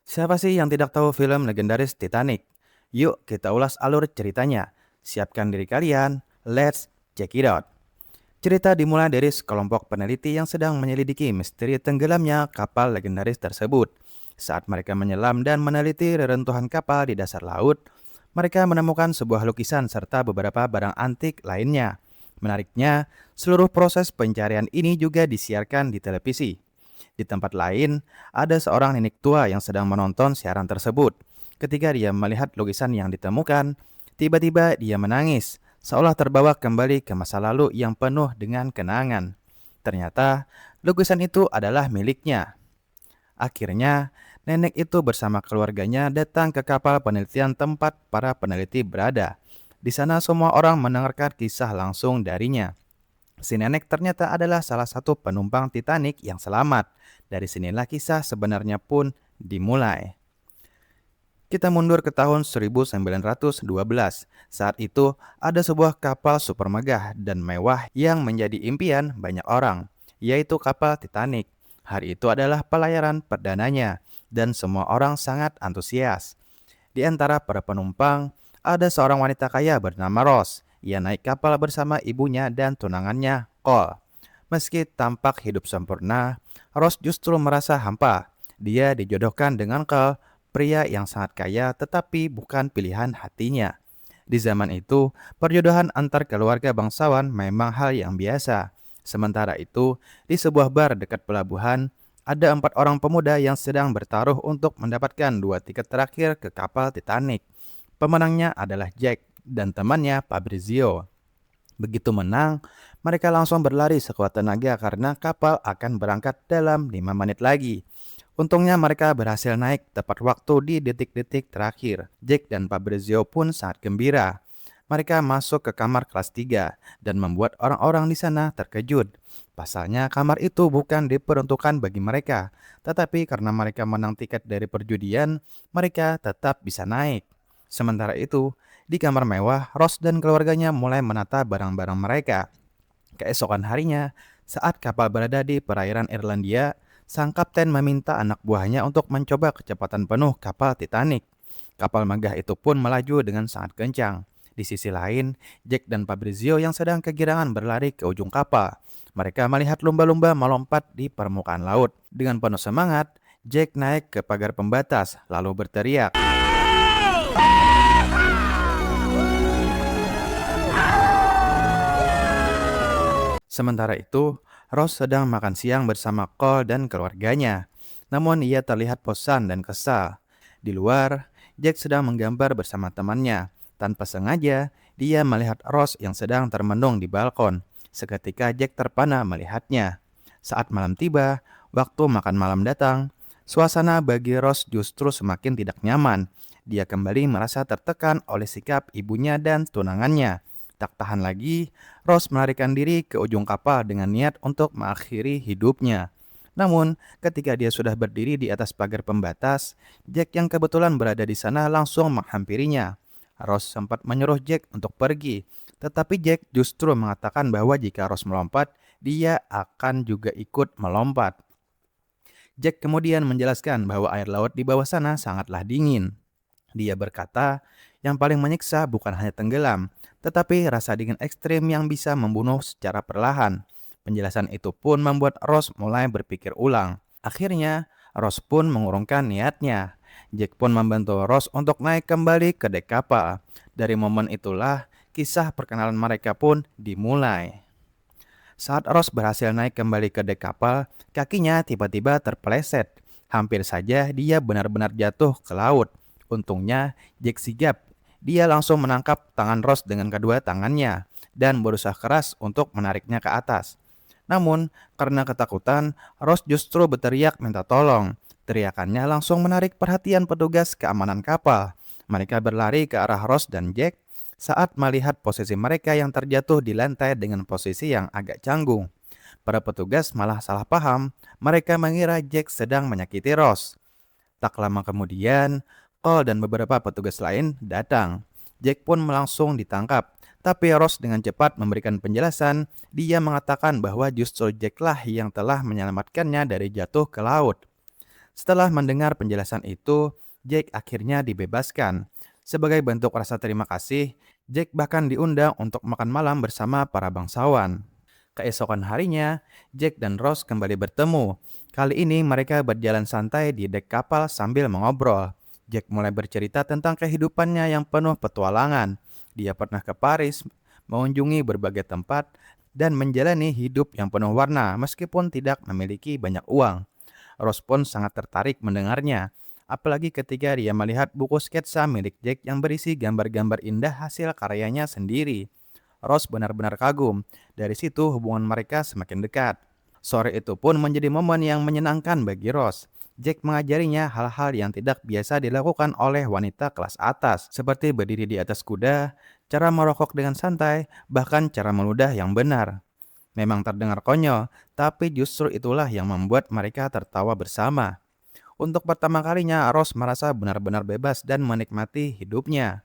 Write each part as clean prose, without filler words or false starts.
Siapa sih yang tidak tahu film legendaris Titanic? Yuk kita ulas alur ceritanya. Siapkan diri kalian, let's check it out. Cerita dimulai dari sekelompok peneliti yang sedang menyelidiki misteri tenggelamnya kapal legendaris tersebut. Saat mereka menyelam dan meneliti reruntuhan kapal di dasar laut, mereka menemukan sebuah lukisan serta beberapa barang antik lainnya. Menariknya, seluruh proses pencarian ini juga disiarkan di televisi. Di tempat lain, ada seorang nenek tua yang sedang menonton siaran tersebut. Ketika dia melihat lukisan yang ditemukan, tiba-tiba dia menangis, seolah terbawa kembali ke masa lalu yang penuh dengan kenangan. Ternyata, lukisan itu adalah miliknya. Akhirnya, nenek itu bersama keluarganya datang ke kapal penelitian tempat para peneliti berada. Di sana semua orang mendengarkan kisah langsung darinya. Si nenek ternyata adalah salah satu penumpang Titanic yang selamat. Dari sinilah kisah sebenarnya pun dimulai. Kita mundur ke tahun 1912. Saat itu, ada sebuah kapal super megah dan mewah yang menjadi impian banyak orang, yaitu kapal Titanic. Hari itu adalah pelayaran perdananya, dan semua orang sangat antusias. Di antara para penumpang, ada seorang wanita kaya bernama Rose. Ia naik kapal bersama ibunya dan tunangannya, Cole. Meski tampak hidup sempurna, Rose justru merasa hampa. Dia dijodohkan dengan Cole, pria yang sangat kaya tetapi bukan pilihan hatinya. Di zaman itu, perjodohan antar keluarga bangsawan memang hal yang biasa. Sementara itu, di sebuah bar dekat pelabuhan, ada 4 orang pemuda yang sedang bertaruh untuk mendapatkan 2 tiket terakhir ke kapal Titanic. Pemenangnya adalah Jack dan temannya Fabrizio. Begitu menang, mereka langsung berlari sekuat tenaga karena kapal akan berangkat dalam 5 menit lagi. Untungnya mereka berhasil naik tepat waktu di detik-detik terakhir. Jack dan Fabrizio pun sangat gembira. Mereka masuk ke kamar kelas 3 dan membuat orang-orang di sana terkejut. Pasalnya kamar itu bukan diperuntukkan bagi mereka, tetapi karena mereka menang tiket dari perjudian, mereka tetap bisa naik. Sementara itu, di kamar mewah, Ross dan keluarganya mulai menata barang-barang mereka. Keesokan harinya, saat kapal berada di perairan Irlandia, sang kapten meminta anak buahnya untuk mencoba kecepatan penuh kapal Titanic. Kapal megah itu pun melaju dengan sangat kencang. Di sisi lain, Jack dan Fabrizio yang sedang kegirangan berlari ke ujung kapal. Mereka melihat lumba-lumba melompat di permukaan laut. Dengan penuh semangat, Jack naik ke pagar pembatas, lalu berteriak. Sementara itu, Ross sedang makan siang bersama Cole dan keluarganya. Namun ia terlihat bosan dan kesal. Di luar, Jack sedang menggambar bersama temannya. Tanpa sengaja, dia melihat Ross yang sedang termenung di balkon. Seketika Jack terpana melihatnya. Saat malam tiba, waktu makan malam datang, suasana bagi Ross justru semakin tidak nyaman. Dia kembali merasa tertekan oleh sikap ibunya dan tunangannya. Tak tahan lagi, Ross melarikan diri ke ujung kapal dengan niat untuk mengakhiri hidupnya. Namun, ketika dia sudah berdiri di atas pagar pembatas, Jack yang kebetulan berada di sana langsung menghampirinya. Ross sempat menyuruh Jack untuk pergi, tetapi Jack justru mengatakan bahwa jika Ross melompat, dia akan juga ikut melompat. Jack kemudian menjelaskan bahwa air laut di bawah sana sangatlah dingin. Dia berkata, yang paling menyiksa bukan hanya tenggelam, tetapi rasa dingin ekstrim yang bisa membunuh secara perlahan. Penjelasan itu pun membuat Ross mulai berpikir ulang. Akhirnya, Ross pun mengurungkan niatnya. Jack pun membantu Ross untuk naik kembali ke dek kapal. Dari momen itulah, kisah perkenalan mereka pun dimulai. Saat Ross berhasil naik kembali ke dek kapal, kakinya tiba-tiba terpeleset. Hampir saja dia benar-benar jatuh ke laut. Untungnya, Jack sigap. Dia langsung menangkap tangan Ross dengan kedua tangannya dan berusaha keras untuk menariknya ke atas. Namun, karena ketakutan, Ross justru berteriak minta tolong. Teriakannya langsung menarik perhatian petugas keamanan kapal. Mereka berlari ke arah Ross dan Jack saat melihat posisi mereka yang terjatuh di lantai dengan posisi yang agak canggung. Para petugas malah salah paham. Mereka mengira Jack sedang menyakiti Ross. Tak lama kemudian, Cole dan beberapa petugas lain datang. Jack pun langsung ditangkap. Tapi Ross dengan cepat memberikan penjelasan. Dia mengatakan bahwa justru Jacklah yang telah menyelamatkannya dari jatuh ke laut. Setelah mendengar penjelasan itu, Jack akhirnya dibebaskan. Sebagai bentuk rasa terima kasih, Jack bahkan diundang untuk makan malam bersama para bangsawan. Keesokan harinya, Jack dan Rose kembali bertemu. Kali ini mereka berjalan santai di dek kapal sambil mengobrol. Jack mulai bercerita tentang kehidupannya yang penuh petualangan. Dia pernah ke Paris, mengunjungi berbagai tempat, dan menjalani hidup yang penuh warna meskipun tidak memiliki banyak uang. Rose pun sangat tertarik mendengarnya, apalagi ketika dia melihat buku sketsa milik Jack yang berisi gambar-gambar indah hasil karyanya sendiri. Rose benar-benar kagum. Dari situ hubungan mereka semakin dekat. Sore itu pun menjadi momen yang menyenangkan bagi Rose. Jack mengajarinya hal-hal yang tidak biasa dilakukan oleh wanita kelas atas, seperti berdiri di atas kuda, cara merokok dengan santai, bahkan cara meludah yang benar. Memang terdengar konyol, tapi justru itulah yang membuat mereka tertawa bersama. Untuk pertama kalinya, Rose merasa benar-benar bebas dan menikmati hidupnya.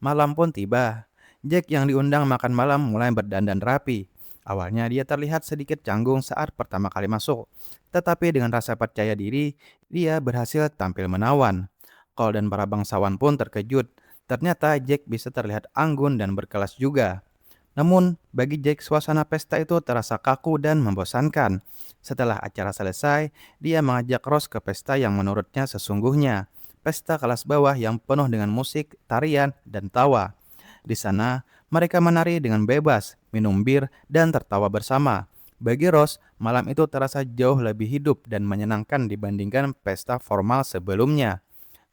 Malam pun tiba. Jack yang diundang makan malam mulai berdandan rapi. Awalnya dia terlihat sedikit canggung saat pertama kali masuk, tetapi dengan rasa percaya diri, dia berhasil tampil menawan. Cole dan para bangsawan pun terkejut. Ternyata Jack bisa terlihat anggun dan berkelas juga. Namun, bagi Jack suasana pesta itu terasa kaku dan membosankan. Setelah acara selesai, dia mengajak Rose ke pesta yang menurutnya sesungguhnya. Pesta kelas bawah yang penuh dengan musik, tarian, dan tawa. Di sana, mereka menari dengan bebas, minum bir, dan tertawa bersama. Bagi Rose, malam itu terasa jauh lebih hidup dan menyenangkan dibandingkan pesta formal sebelumnya.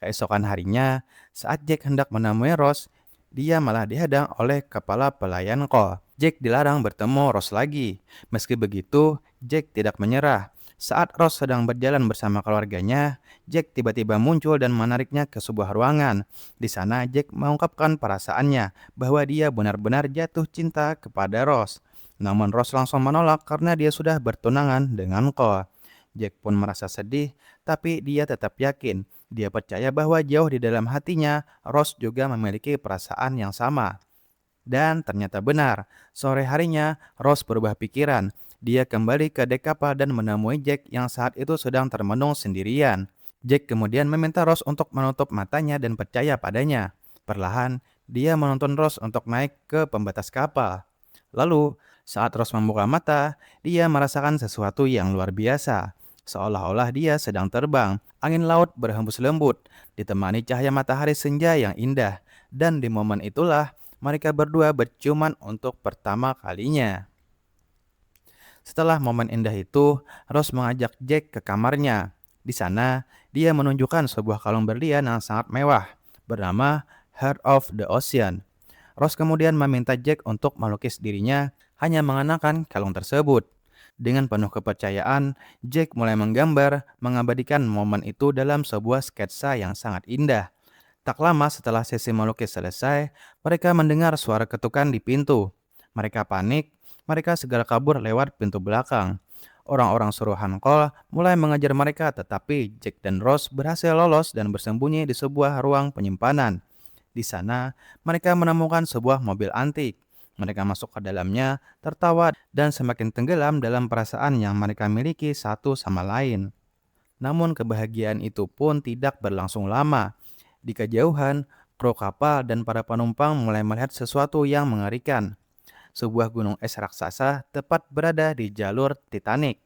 Keesokan harinya, saat Jack hendak menemui Rose, dia malah dihadang oleh kepala pelayan Cole. Jack dilarang bertemu Rose lagi. Meski begitu, Jack tidak menyerah. Saat Rose sedang berjalan bersama keluarganya, Jack tiba-tiba muncul dan menariknya ke sebuah ruangan. Di sana, Jack mengungkapkan perasaannya bahwa dia benar-benar jatuh cinta kepada Rose. Namun Rose langsung menolak karena dia sudah bertunangan dengan Cole. Jack pun merasa sedih, tapi dia tetap yakin. Dia percaya bahwa jauh di dalam hatinya, Rose juga memiliki perasaan yang sama. Dan ternyata benar, sore harinya Rose berubah pikiran. Dia kembali ke dek kapal dan menemui Jack yang saat itu sedang termenung sendirian. Jack kemudian meminta Rose untuk menutup matanya dan percaya padanya. Perlahan, dia menuntun Rose untuk naik ke pembatas kapal. Lalu, saat Rose membuka mata, dia merasakan sesuatu yang luar biasa. Seolah-olah dia sedang terbang. Angin laut berhembus lembut, ditemani cahaya matahari senja yang indah. Dan di momen itulah, mereka berdua berciuman untuk pertama kalinya. Setelah momen indah itu, Rose mengajak Jack ke kamarnya. Di sana, dia menunjukkan sebuah kalung berlian yang sangat mewah, bernama Heart of the Ocean. Rose kemudian meminta Jack untuk melukis dirinya hanya mengenakan kalung tersebut. Dengan penuh kepercayaan, Jack mulai menggambar, mengabadikan momen itu dalam sebuah sketsa yang sangat indah. Tak lama setelah sesi melukis selesai, mereka mendengar suara ketukan di pintu. Mereka panik, mereka segera kabur lewat pintu belakang. Orang-orang suruhan Cole mulai mengejar mereka, tetapi Jack dan Rose berhasil lolos dan bersembunyi di sebuah ruang penyimpanan. Di sana, mereka menemukan sebuah mobil antik. Mereka masuk ke dalamnya, tertawa, dan semakin tenggelam dalam perasaan yang mereka miliki satu sama lain. Namun kebahagiaan itu pun tidak berlangsung lama. Di kejauhan, kru kapal dan para penumpang mulai melihat sesuatu yang mengerikan. Sebuah gunung es raksasa tepat berada di jalur Titanic.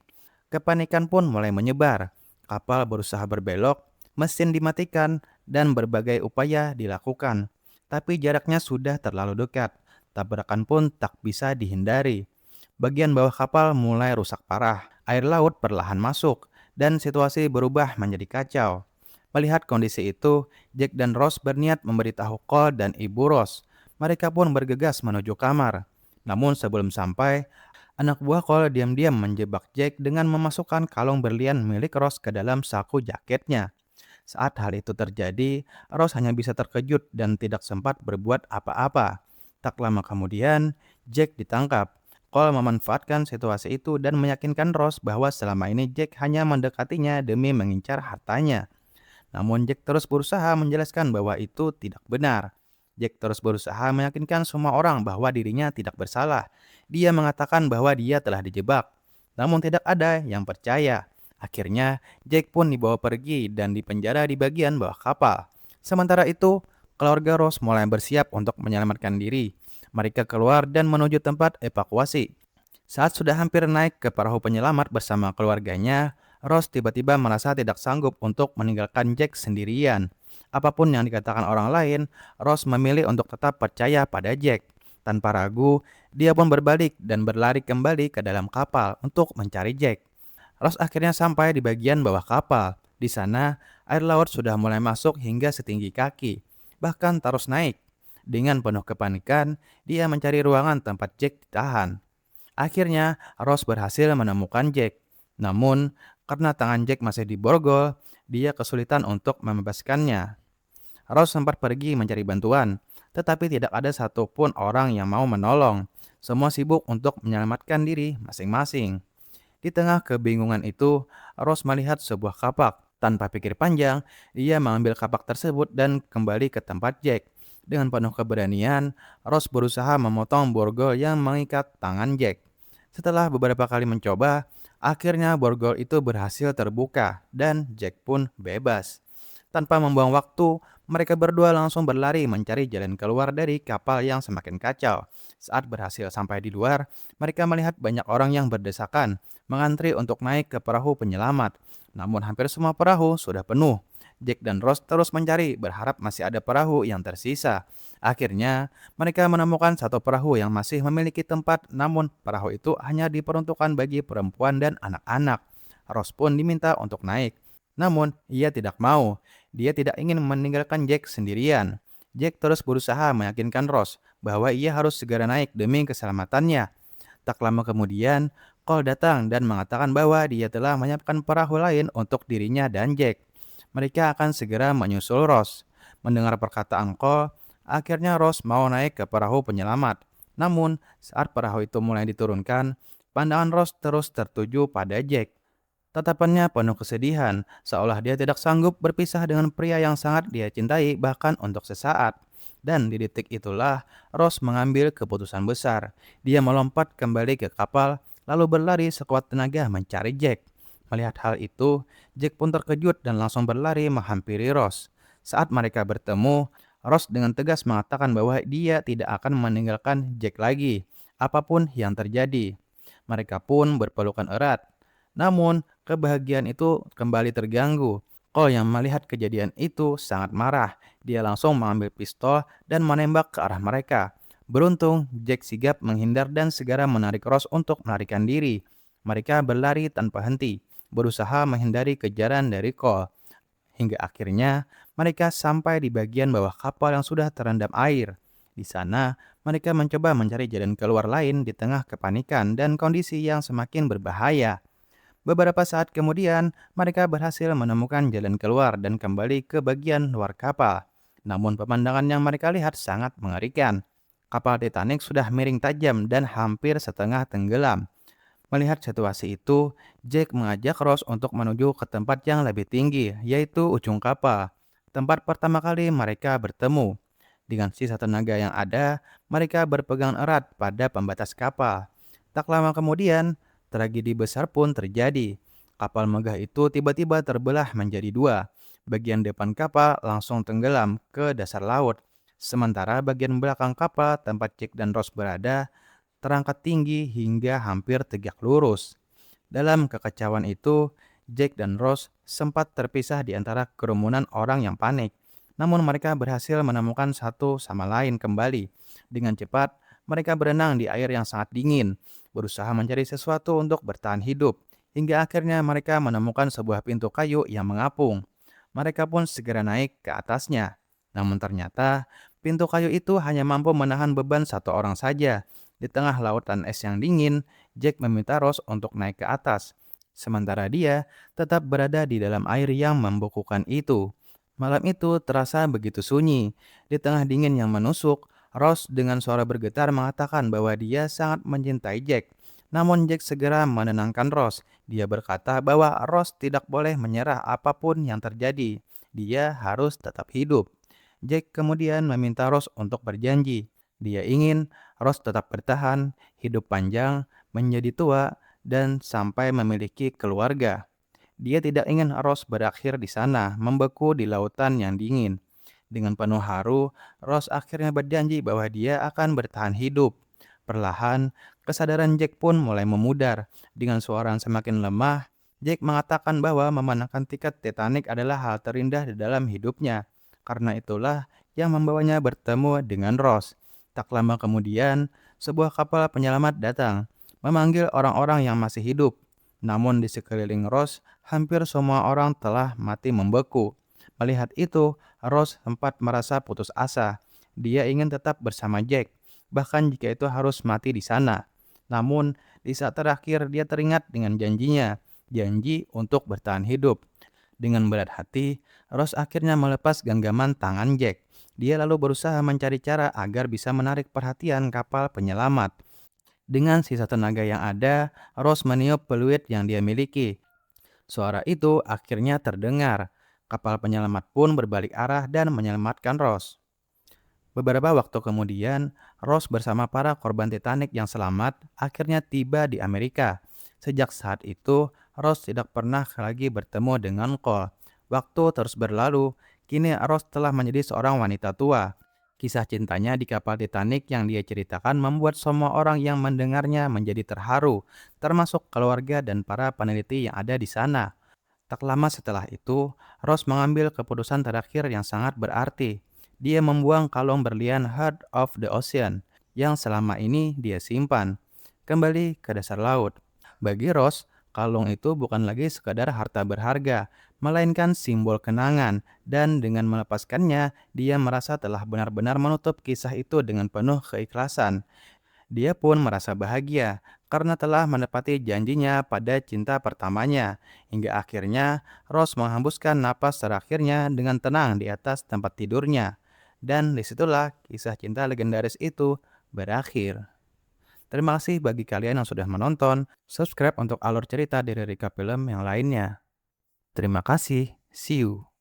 Kepanikan pun mulai menyebar. Kapal berusaha berbelok, mesin dimatikan, dan berbagai upaya dilakukan. Tapi jaraknya sudah terlalu dekat. Tabrakan pun tak bisa dihindari. Bagian bawah kapal mulai rusak parah. Air laut perlahan masuk, dan situasi berubah menjadi kacau. Melihat kondisi itu, Jack dan Rose berniat memberitahu Cole dan Ibu Rose. Mereka pun bergegas menuju kamar. Namun sebelum sampai, anak buah Cole diam-diam menjebak Jack dengan memasukkan kalung berlian milik Rose ke dalam saku jaketnya. Saat hal itu terjadi, Rose hanya bisa terkejut dan tidak sempat berbuat apa-apa. Tak lama kemudian, Jack ditangkap. Cole memanfaatkan situasi itu dan meyakinkan Rose bahwa selama ini Jack hanya mendekatinya demi mengincar hartanya. Namun Jack terus berusaha menjelaskan bahwa itu tidak benar. Jack terus berusaha meyakinkan semua orang bahwa dirinya tidak bersalah. Dia mengatakan bahwa dia telah dijebak. Namun tidak ada yang percaya. Akhirnya, Jack pun dibawa pergi dan dipenjara di bagian bawah kapal. Sementara itu, keluarga Rose mulai bersiap untuk menyelamatkan diri. Mereka keluar dan menuju tempat evakuasi. Saat sudah hampir naik ke perahu penyelamat bersama keluarganya, Rose tiba-tiba merasa tidak sanggup untuk meninggalkan Jack sendirian. Apapun yang dikatakan orang lain, Rose memilih untuk tetap percaya pada Jack. Tanpa ragu, dia pun berbalik dan berlari kembali ke dalam kapal untuk mencari Jack. Rose akhirnya sampai di bagian bawah kapal. Di sana, air laut sudah mulai masuk hingga setinggi kaki, bahkan terus naik. Dengan penuh kepanikan, dia mencari ruangan tempat Jack ditahan. Akhirnya, Rose berhasil menemukan Jack. Namun, karena tangan Jack masih diborgol, dia kesulitan untuk membebaskannya. Rose sempat pergi mencari bantuan, tetapi tidak ada satupun orang yang mau menolong. Semua sibuk untuk menyelamatkan diri masing-masing. Di tengah kebingungan itu, Rose melihat sebuah kapak. Tanpa pikir panjang, dia mengambil kapak tersebut dan kembali ke tempat Jack. Dengan penuh keberanian, Rose berusaha memotong borgol yang mengikat tangan Jack. Setelah beberapa kali mencoba, akhirnya borgol itu berhasil terbuka dan Jack pun bebas. Tanpa membuang waktu, mereka berdua langsung berlari mencari jalan keluar dari kapal yang semakin kacau. Saat berhasil sampai di luar, mereka melihat banyak orang yang berdesakan, mengantri untuk naik ke perahu penyelamat. Namun hampir semua perahu sudah penuh. Jack dan Rose terus mencari, berharap masih ada perahu yang tersisa. Akhirnya, mereka menemukan satu perahu yang masih memiliki tempat, namun perahu itu hanya diperuntukkan bagi perempuan dan anak-anak. Rose pun diminta untuk naik. Namun, ia tidak mau. Dia tidak ingin meninggalkan Jack sendirian. Jack terus berusaha meyakinkan Rose bahwa ia harus segera naik demi keselamatannya. Tak lama kemudian, Cole datang dan mengatakan bahwa dia telah menyiapkan perahu lain untuk dirinya dan Jack. Mereka akan segera menyusul Rose. Mendengar perkataan Cole, akhirnya Rose mau naik ke perahu penyelamat. Namun, saat perahu itu mulai diturunkan, pandangan Rose terus tertuju pada Jack. Tatapannya penuh kesedihan, seolah dia tidak sanggup berpisah dengan pria yang sangat dia cintai bahkan untuk sesaat. Dan di detik itulah Rose mengambil keputusan besar. Dia melompat kembali ke kapal, lalu berlari sekuat tenaga mencari Jack. Melihat hal itu, Jack pun terkejut dan langsung berlari menghampiri Rose. Saat mereka bertemu, Rose dengan tegas mengatakan bahwa dia tidak akan meninggalkan Jack lagi, apapun yang terjadi. Mereka pun berpelukan erat. Namun, kebahagiaan itu kembali terganggu. Cole yang melihat kejadian itu sangat marah. Dia langsung mengambil pistol dan menembak ke arah mereka. Beruntung, Jack sigap menghindar dan segera menarik Rose untuk melarikan diri. Mereka berlari tanpa henti, berusaha menghindari kejaran dari Cole. Hingga akhirnya, mereka sampai di bagian bawah kapal yang sudah terendam air. Di sana, mereka mencoba mencari jalan keluar lain di tengah kepanikan dan kondisi yang semakin berbahaya. Beberapa saat kemudian, mereka berhasil menemukan jalan keluar dan kembali ke bagian luar kapal. Namun pemandangan yang mereka lihat sangat mengerikan. Kapal Titanic sudah miring tajam dan hampir setengah tenggelam. Melihat situasi itu, Jack mengajak Rose untuk menuju ke tempat yang lebih tinggi, yaitu ujung kapal. Tempat pertama kali mereka bertemu. Dengan sisa tenaga yang ada, mereka berpegang erat pada pembatas kapal. Tak lama kemudian, tragedi besar pun terjadi. Kapal megah itu tiba-tiba terbelah menjadi dua. Bagian depan kapal langsung tenggelam ke dasar laut. Sementara bagian belakang kapal tempat Jack dan Rose berada terangkat tinggi hingga hampir tegak lurus. Dalam kekacauan itu, Jack dan Rose sempat terpisah di antara kerumunan orang yang panik. Namun mereka berhasil menemukan satu sama lain kembali. Dengan cepat, mereka berenang di air yang sangat dingin, berusaha mencari sesuatu untuk bertahan hidup. Hingga akhirnya mereka menemukan sebuah pintu kayu yang mengapung. Mereka pun segera naik ke atasnya. Namun ternyata, pintu kayu itu hanya mampu menahan beban satu orang saja. Di tengah lautan es yang dingin, Jack meminta Rose untuk naik ke atas. Sementara dia tetap berada di dalam air yang membekukan itu. Malam itu terasa begitu sunyi. Di tengah dingin yang menusuk, Rose dengan suara bergetar mengatakan bahwa dia sangat mencintai Jack. Namun Jack segera menenangkan Rose. Dia berkata bahwa Rose tidak boleh menyerah apapun yang terjadi. Dia harus tetap hidup. Jack kemudian meminta Rose untuk berjanji. Dia ingin Rose tetap bertahan, hidup panjang, menjadi tua, dan sampai memiliki keluarga. Dia tidak ingin Rose berakhir di sana, membeku di lautan yang dingin. Dengan penuh haru, Rose akhirnya berjanji bahwa dia akan bertahan hidup. Perlahan, kesadaran Jack pun mulai memudar. Dengan suara yang semakin lemah, Jack mengatakan bahwa memenangkan tiket Titanic adalah hal terindah di dalam hidupnya. Karena itulah yang membawanya bertemu dengan Rose. Tak lama kemudian, sebuah kapal penyelamat datang, memanggil orang-orang yang masih hidup. Namun di sekeliling Rose, hampir semua orang telah mati membeku. Melihat itu, Rose sempat merasa putus asa. Dia ingin tetap bersama Jack, bahkan jika itu harus mati di sana. Namun, di saat terakhir dia teringat dengan janjinya, janji untuk bertahan hidup. Dengan berat hati, Rose akhirnya melepas genggaman tangan Jack. Dia lalu berusaha mencari cara agar bisa menarik perhatian kapal penyelamat. Dengan sisa tenaga yang ada, Rose meniup peluit yang dia miliki. Suara itu akhirnya terdengar. Kapal penyelamat pun berbalik arah dan menyelamatkan Rose. Beberapa waktu kemudian, Rose bersama para korban Titanic yang selamat akhirnya tiba di Amerika. Sejak saat itu, Rose tidak pernah lagi bertemu dengan Cole. Waktu terus berlalu, kini Rose telah menjadi seorang wanita tua. Kisah cintanya di kapal Titanic yang dia ceritakan membuat semua orang yang mendengarnya menjadi terharu, termasuk keluarga dan para peneliti yang ada di sana. Tak lama setelah itu, Rose mengambil keputusan terakhir yang sangat berarti. Dia membuang kalung berlian Heart of the Ocean yang selama ini dia simpan kembali ke dasar laut. Bagi Rose, kalung itu bukan lagi sekadar harta berharga, melainkan simbol kenangan, dan dengan melepaskannya, dia merasa telah benar-benar menutup kisah itu dengan penuh keikhlasan. Dia pun merasa bahagia karena telah menepati janjinya pada cinta pertamanya. Hingga akhirnya Rose menghembuskan napas terakhirnya dengan tenang di atas tempat tidurnya. Dan disitulah kisah cinta legendaris itu berakhir. Terima kasih bagi kalian yang sudah menonton. Subscribe untuk alur cerita dari Rika Film yang lainnya. Terima kasih. See you.